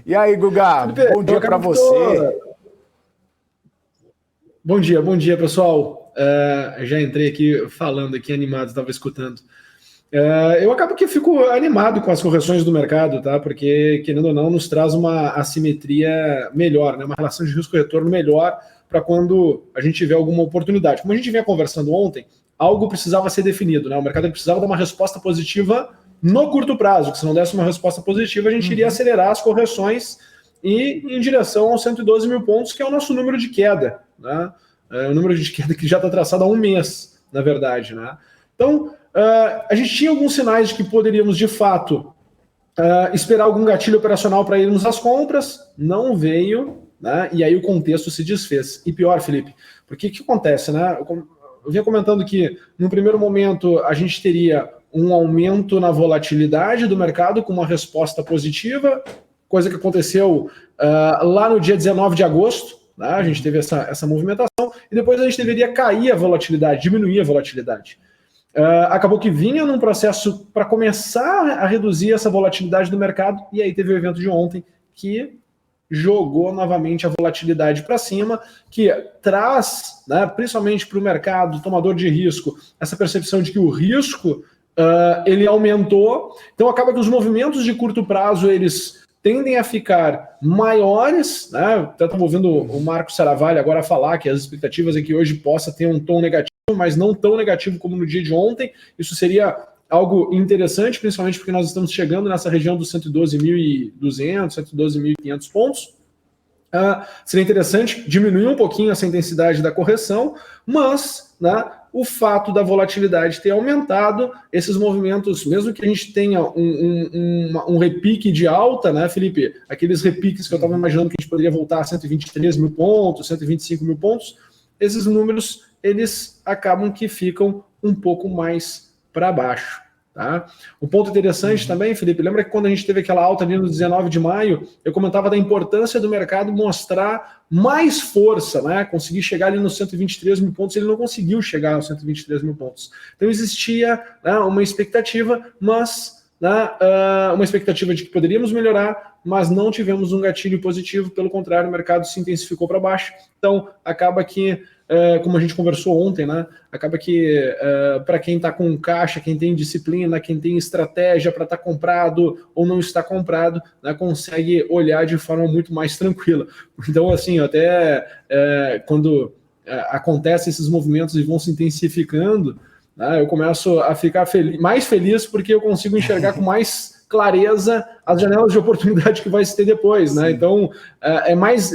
E aí, Guga, Felipe, bom dia para você. Bom dia, pessoal. Já entrei aqui falando, aqui animado, estava escutando. Eu acabo que fico animado com as correções do mercado, tá? Porque, querendo ou não, nos traz uma assimetria melhor, né? Uma relação de risco-retorno melhor para quando a gente tiver alguma oportunidade. Como a gente vinha conversando ontem, algo precisava ser definido, né? O mercado precisava dar uma resposta positiva no curto prazo, que se não desse uma resposta positiva, a gente iria acelerar as correções e em direção aos 112 mil pontos, que é o nosso número de queda, né? O número de queda que já está traçado há um mês, na verdade, né? Então, a gente tinha alguns sinais de que poderíamos, de fato, esperar algum gatilho operacional para irmos às compras, não veio, né? E aí o contexto se desfez. E pior, Felipe, porque o que acontece, né? Eu vinha comentando que, no primeiro momento, a gente teria um aumento na volatilidade do mercado com uma resposta positiva, coisa que aconteceu lá no dia 19 de agosto, né? A gente teve essa movimentação, e depois a gente deveria cair a volatilidade, diminuir a volatilidade. Acabou que vinha num processo para começar a reduzir essa volatilidade do mercado, e aí teve o evento de ontem que jogou novamente a volatilidade para cima, que traz, né, principalmente para o mercado, tomador de risco, essa percepção de que o risco ele aumentou. Então acaba que os movimentos de curto prazo eles tendem a ficar maiores, né? Até estava ouvindo o Marco Saravalli agora falar que as expectativas é que hoje possa ter um tom negativo, mas não tão negativo como no dia de ontem. Isso seria algo interessante, principalmente porque nós estamos chegando nessa região dos 112.200, 112.500 pontos. Seria interessante diminuir um pouquinho essa intensidade da correção, mas, né, o fato da volatilidade ter aumentado, esses movimentos, mesmo que a gente tenha um repique de alta, né, Felipe? Aqueles repiques que eu estava imaginando que a gente poderia voltar a 123 mil pontos, 125 mil pontos, esses números, eles acabam que ficam um pouco mais para baixo. Tá? Um ponto interessante também, Felipe, lembra que quando a gente teve aquela alta ali no 19 de maio, eu comentava da importância do mercado mostrar mais força, né? Conseguir chegar ali nos 123 mil pontos, ele não conseguiu chegar aos 123 mil pontos. Então existia, né, uma expectativa, mas, né, uma expectativa de que poderíamos melhorar, mas não tivemos um gatilho positivo, pelo contrário, o mercado se intensificou para baixo. Então acaba que, como a gente conversou ontem, né? Acaba que para quem está com caixa, quem tem disciplina, quem tem estratégia para estar comprado ou não está comprado, né, consegue olhar de forma muito mais tranquila. Então, assim, até quando acontecem esses movimentos e vão se intensificando, né, eu começo a ficar mais feliz porque eu consigo enxergar com mais clareza as janelas de oportunidade que vai se ter depois, né? Então,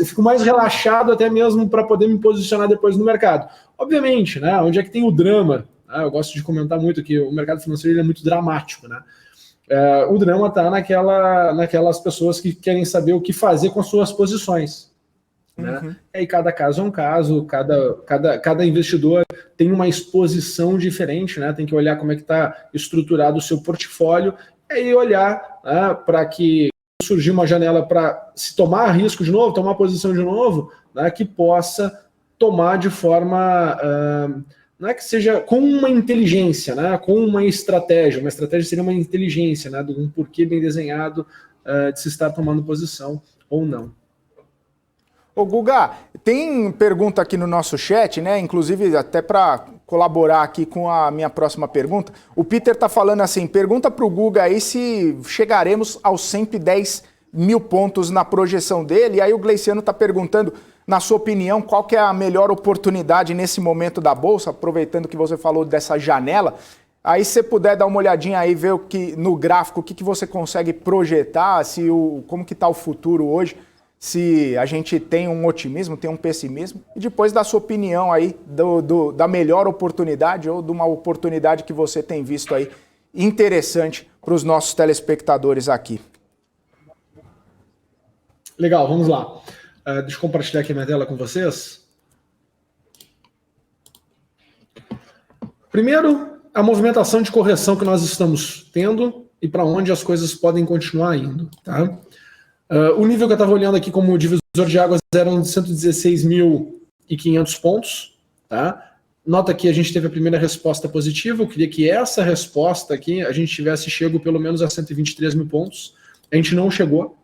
fico mais relaxado até mesmo para poder me posicionar depois no mercado. Obviamente, né? Onde é que tem o drama? Né? Eu gosto de comentar muito que o mercado financeiro ele é muito dramático, né? O drama está naquelas pessoas que querem saber o que fazer com as suas posições. Né? E aí cada caso é um caso, cada investidor tem uma exposição diferente, né? Tem que olhar como é que está estruturado o seu portfólio e olhar, né, para que surgir uma janela para se tomar risco de novo, tomar posição de novo, né, que possa tomar de forma, não é que seja com uma inteligência, né, com uma estratégia seria uma inteligência, né, de um porquê bem desenhado de se estar tomando posição ou não. Ô Guga, tem pergunta aqui no nosso chat, né? Inclusive até para colaborar aqui com a minha próxima pergunta. O Peter tá falando assim, pergunta para o Guga aí se chegaremos aos 110 mil pontos na projeção dele. E aí o Gleiciano tá perguntando, na sua opinião, qual que é a melhor oportunidade nesse momento da Bolsa, aproveitando que você falou dessa janela. Aí se você puder dar uma olhadinha aí, ver no gráfico o que você consegue projetar, como que tá o futuro hoje. Se a gente tem um otimismo, tem um pessimismo, e depois da sua opinião aí da melhor oportunidade ou de uma oportunidade que você tem visto aí interessante para os nossos telespectadores aqui. Legal, vamos lá. Deixa eu compartilhar aqui a minha tela com vocês. Primeiro, a movimentação de correção que nós estamos tendo e para onde as coisas podem continuar indo, tá? O nível que eu estava olhando aqui como divisor de águas era de 116.500 pontos. Tá? Nota que a gente teve a primeira resposta positiva. Eu queria que essa resposta aqui a gente tivesse chego pelo menos a 123 mil pontos. A gente não chegou.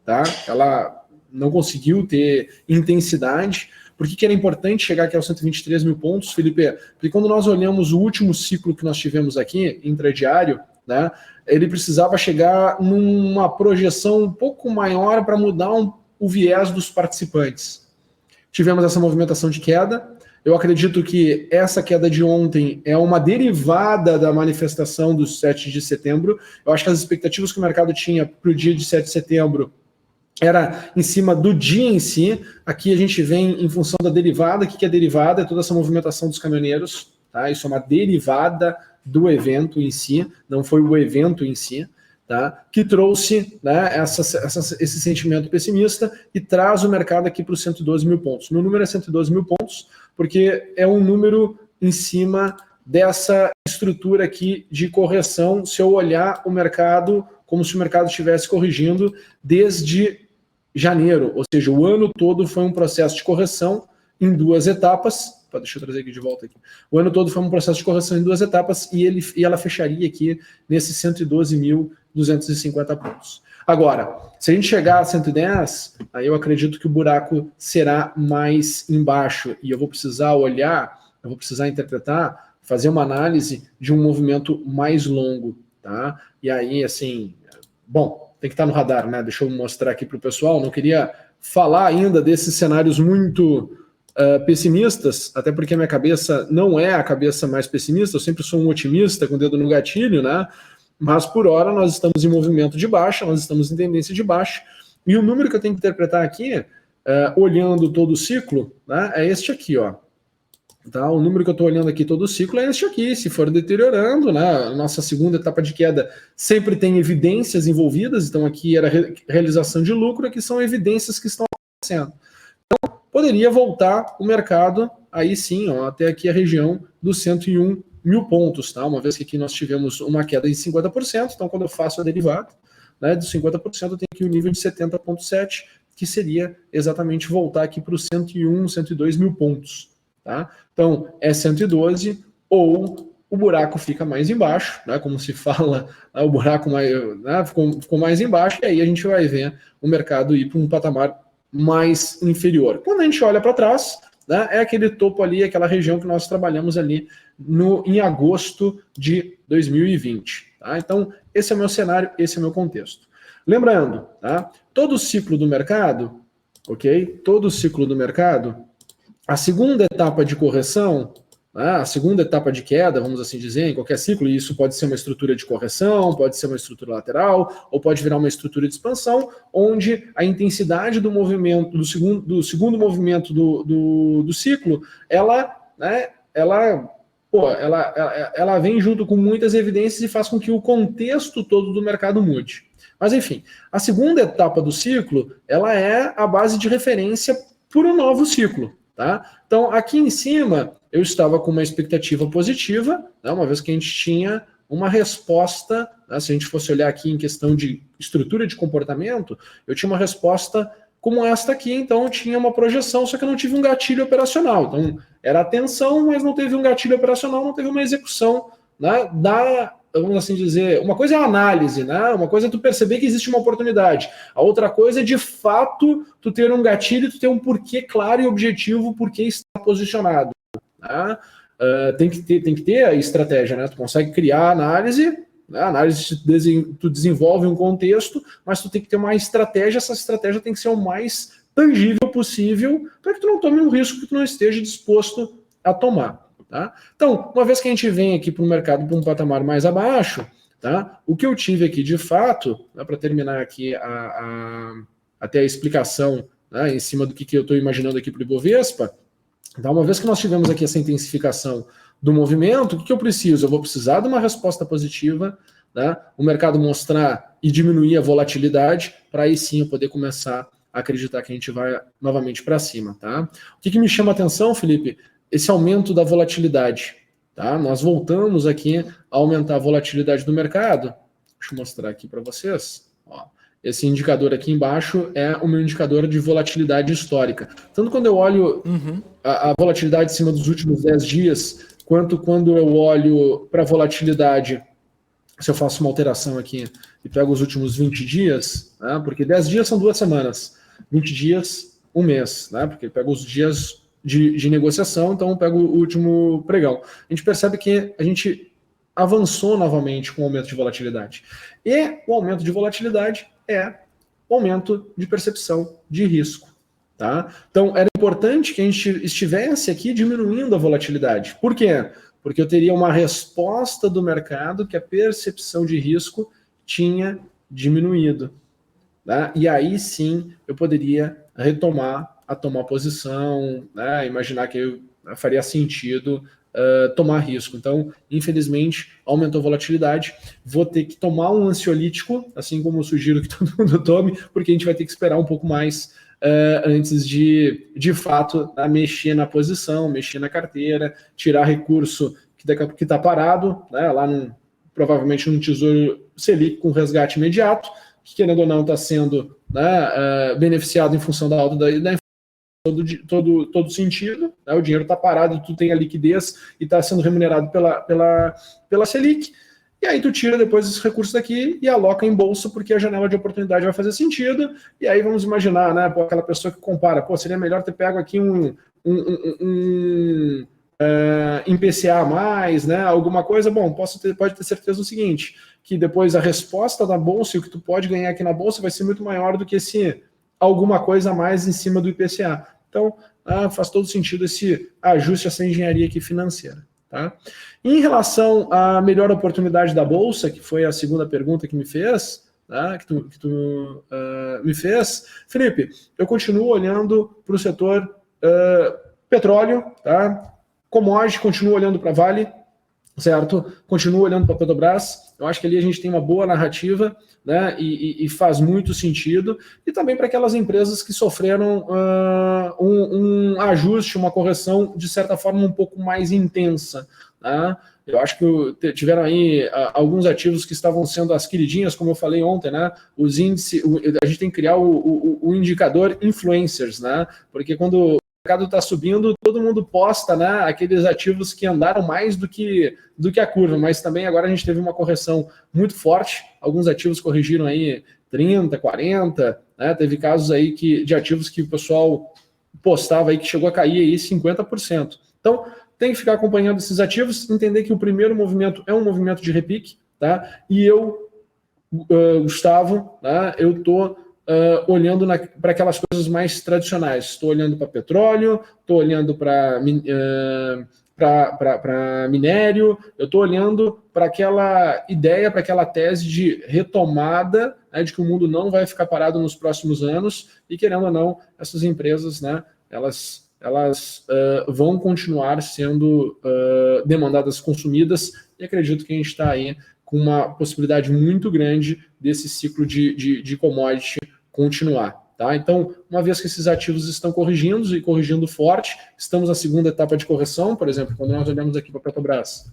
tá? Ela não conseguiu ter intensidade. Por que era importante chegar aqui aos 123 mil pontos, Felipe? Porque quando nós olhamos o último ciclo que nós tivemos aqui, intradiário, né, ele precisava chegar numa projeção um pouco maior para mudar o viés dos participantes. Tivemos essa movimentação de queda. Eu acredito que essa queda de ontem é uma derivada da manifestação do 7 de setembro. Eu acho que as expectativas que o mercado tinha para o dia de 7 de setembro era em cima do dia em si. Aqui a gente vem em função da derivada. O que é derivada? É toda essa movimentação dos caminhoneiros. Tá? Isso é uma derivada do evento em si, não foi o evento em si, tá? Que trouxe, né, esse sentimento pessimista e traz o mercado aqui para os 112 mil pontos. Meu número é 112 mil pontos, porque é um número em cima dessa estrutura aqui de correção, se eu olhar o mercado como se o mercado estivesse corrigindo desde janeiro, ou seja, o ano todo foi um processo de correção em duas etapas. Deixa eu trazer aqui de volta. Aqui. O ano todo foi um processo de correção em duas etapas e ela fecharia aqui nesses 112.250 pontos. Agora, se a gente chegar a 110, aí eu acredito que o buraco será mais embaixo e eu vou precisar olhar, eu vou precisar interpretar, fazer uma análise de um movimento mais longo, tá? E aí, assim, bom, tem que estar no radar, né? Deixa eu mostrar aqui para o pessoal. Não queria falar ainda desses cenários muito pessimistas, até porque a minha cabeça não é a cabeça mais pessimista, eu sempre sou um otimista com o dedo no gatilho, né? Mas por hora nós estamos em movimento de baixa, nós estamos em tendência de baixa, e o número que eu tenho que interpretar aqui, olhando todo o ciclo, né, é este aqui, ó. Tá? O número que eu estou olhando aqui todo o ciclo é este aqui. Se for deteriorando, né, a nossa segunda etapa de queda sempre tem evidências envolvidas, então aqui era realização de lucro, aqui são evidências que estão acontecendo. Poderia voltar o mercado, aí sim, ó, até aqui a região dos 101 mil pontos, tá? Uma vez que aqui nós tivemos uma queda de 50%, então quando eu faço a derivada, né, dos 50%, eu tenho aqui o nível de 70,7, que seria exatamente voltar aqui para os 101, 102 mil pontos, tá? Então, é 112 ou o buraco fica mais embaixo, né, como se fala, né, o buraco mais, né, ficou mais embaixo, e aí a gente vai ver o mercado ir para um patamar mais inferior. Quando a gente olha para trás, né, é aquele topo ali, aquela região que nós trabalhamos ali em agosto de 2020. Tá? Então, esse é o meu cenário, esse é o meu contexto. Lembrando, tá, todo o ciclo do mercado, ok? Todo o ciclo do mercado, a segunda etapa de correção, a segunda etapa de queda, vamos assim dizer, em qualquer ciclo, e isso pode ser uma estrutura de correção, pode ser uma estrutura lateral, ou pode virar uma estrutura de expansão, onde a intensidade do movimento, do segundo movimento do ciclo, ela vem junto com muitas evidências e faz com que o contexto todo do mercado mude. Mas enfim, a segunda etapa do ciclo, ela é a base de referência para um novo ciclo. Tá? Então, aqui em cima, eu estava com uma expectativa positiva, né, uma vez que a gente tinha uma resposta, né, se a gente fosse olhar aqui em questão de estrutura de comportamento, eu tinha uma resposta como esta aqui, então eu tinha uma projeção, só que eu não tive um gatilho operacional. Então, era atenção, mas não teve um gatilho operacional, não teve uma execução, né, vamos assim dizer, uma coisa é a análise, né? Uma coisa é tu perceber que existe uma oportunidade. A outra coisa é, de fato, tu ter um gatilho, tu ter um porquê claro e objetivo, porquê está posicionado. Né? Tem que ter a estratégia, né? Tu consegue criar a análise, né? A análise tu desenvolve um contexto, mas tu tem que ter uma estratégia, essa estratégia tem que ser o mais tangível possível para que tu não tome um risco que tu não esteja disposto a tomar. Tá? Então, uma vez que a gente vem aqui para o mercado para um patamar mais abaixo, tá? O que eu tive aqui de fato, para terminar aqui até a explicação, né, em cima do que eu estou imaginando aqui para o Ibovespa, tá? Uma vez que nós tivemos aqui essa intensificação do movimento, o que eu preciso? Eu vou precisar de uma resposta positiva, tá? O mercado mostrar e diminuir a volatilidade, para aí sim eu poder começar a acreditar que a gente vai novamente para cima. Tá? O que me chama a atenção, Felipe? Esse aumento da volatilidade. Tá? Nós voltamos aqui a aumentar a volatilidade do mercado. Deixa eu mostrar aqui para vocês. Ó, esse indicador aqui embaixo é o meu indicador de volatilidade histórica. Tanto quando eu olho a volatilidade em cima dos últimos 10 dias, quanto quando eu olho para a volatilidade, se eu faço uma alteração aqui e pego os últimos 20 dias, né, porque 10 dias são 2 semanas, 20 dias, 1 mês, né, porque pego os dias de negociação, então pego o último pregão. A gente percebe que a gente avançou novamente com o aumento de volatilidade. E o aumento de volatilidade é o aumento de percepção de risco. Tá? Então, era importante que a gente estivesse aqui diminuindo a volatilidade. Por quê? Porque eu teria uma resposta do mercado que a percepção de risco tinha diminuído. Tá? E aí sim eu poderia retomar a tomar posição, né? Imaginar que faria sentido tomar risco. Então, infelizmente, aumentou a volatilidade. Vou ter que tomar um ansiolítico, assim como eu sugiro que todo mundo tome, porque a gente vai ter que esperar um pouco mais antes de fato, mexer na posição, mexer na carteira, tirar recurso que está parado, né, lá provavelmente num Tesouro Selic com resgate imediato, que querendo ou não está sendo, né, beneficiado em função da alta da inflação, todo sentido, né, o dinheiro está parado, tu tem a liquidez e está sendo remunerado pela Selic, e aí tu tira depois esses recursos daqui e aloca em bolsa, porque a janela de oportunidade vai fazer sentido, e aí vamos imaginar, né, aquela pessoa que compara, seria melhor ter pego aqui um IPCA mais, né, alguma coisa, bom, pode ter certeza do seguinte, que depois a resposta da bolsa e o que tu pode ganhar aqui na bolsa vai ser muito maior do que esse alguma coisa a mais em cima do IPCA. Então, faz todo sentido esse ajuste, essa engenharia aqui financeira. Tá? Em relação à melhor oportunidade da Bolsa, que foi a segunda pergunta que me fez, tá? que tu me fez, Felipe, eu continuo olhando para o setor petróleo, tá? Commodity, continuo olhando para Vale, certo? Continuo olhando para Petrobras. Eu acho que ali a gente tem uma boa narrativa, né? E faz muito sentido. E também para aquelas empresas que sofreram um ajuste, uma correção, de certa forma, um pouco mais intensa. Né? Eu acho que tiveram aí alguns ativos que estavam sendo as queridinhas, como eu falei ontem, né? Os índices, a gente tem que criar o indicador influencers, né? Porque quando o mercado está subindo, todo mundo posta, né, aqueles ativos que andaram mais do que a curva, mas também agora a gente teve uma correção muito forte, alguns ativos corrigiram aí 30%, 40%, né, teve casos aí de ativos que o pessoal postava aí que chegou a cair aí 50%. Então, tem que ficar acompanhando esses ativos, entender que o primeiro movimento é um movimento de repique, tá? E eu, Gustavo, tá? Eu estou olhando para aquelas coisas mais tradicionais. Estou olhando para petróleo, estou olhando para minério, eu estou olhando para aquela ideia, para aquela tese de retomada, né, de que o mundo não vai ficar parado nos próximos anos e, querendo ou não, essas empresas, né, elas vão continuar sendo demandadas, consumidas, e acredito que a gente está aí com uma possibilidade muito grande desse ciclo de commodity continuar. Tá? Então, uma vez que esses ativos estão corrigindo e corrigindo forte, estamos na segunda etapa de correção, por exemplo, quando nós olhamos aqui para a Petrobras.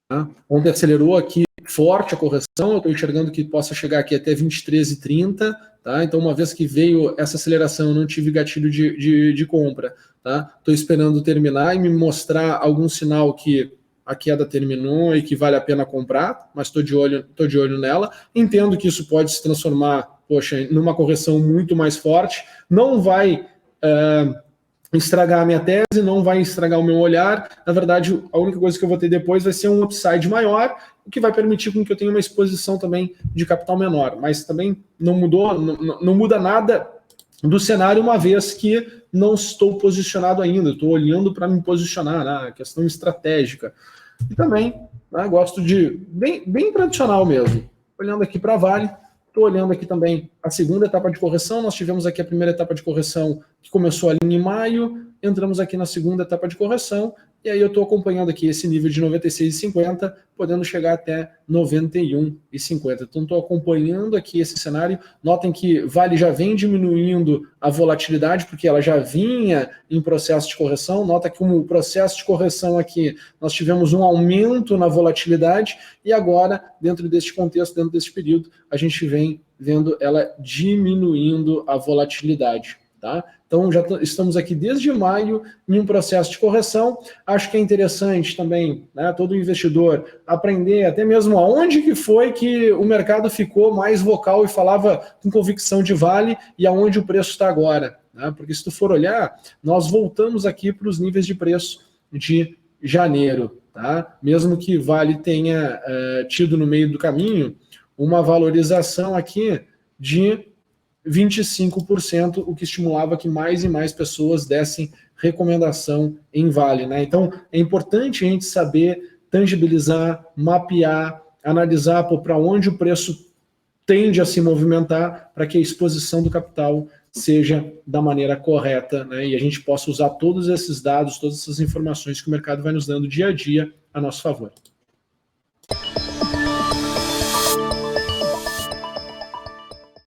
Tá? Ontem acelerou aqui forte a correção, eu estou enxergando que possa chegar aqui até 23,30, tá? Então, uma vez que veio essa aceleração, eu não tive gatilho de compra, tá? Estou esperando terminar e me mostrar algum sinal que a queda terminou e que vale a pena comprar, mas estou de olho nela. Entendo que isso pode se transformar, numa correção muito mais forte, não vai estragar a minha tese, não vai estragar o meu olhar. Na verdade, a única coisa que eu vou ter depois vai ser um upside maior, o que vai permitir com que eu tenha uma exposição também de capital menor. Mas também não muda nada do cenário, uma vez que não estou posicionado ainda, estou olhando para me posicionar, né? Questão estratégica. E também, né, gosto de bem tradicional mesmo, olhando aqui para a Vale. Estou olhando aqui também a segunda etapa de correção. Nós tivemos aqui a primeira etapa de correção que começou ali em maio, entramos aqui na segunda etapa de correção, e aí eu estou acompanhando aqui esse nível de 96,50, podendo chegar até 91,50. Então estou acompanhando aqui esse cenário. Notem que Vale já vem diminuindo a volatilidade, porque ela já vinha em processo de correção. Nota que o processo de correção aqui, nós tivemos um aumento na volatilidade, e agora, dentro deste contexto, dentro deste período, a gente vem vendo ela diminuindo a volatilidade. tá? Então já estamos aqui desde maio em um processo de correção. Acho que é interessante também, né, todo investidor aprender até mesmo aonde que foi que o mercado ficou mais vocal e falava com convicção de Vale e aonde o preço está agora, né? Porque se tu for olhar, nós voltamos aqui para os níveis de preço de janeiro, tá? Mesmo que Vale tenha tido no meio do caminho uma valorização aqui de 25%, o que estimulava que mais e mais pessoas dessem recomendação em Vale, né? Então, é importante a gente saber tangibilizar, mapear, analisar para onde o preço tende a se movimentar para que a exposição do capital seja da maneira correta, né? E a gente possa usar todos esses dados, todas essas informações que o mercado vai nos dando dia a dia a nosso favor.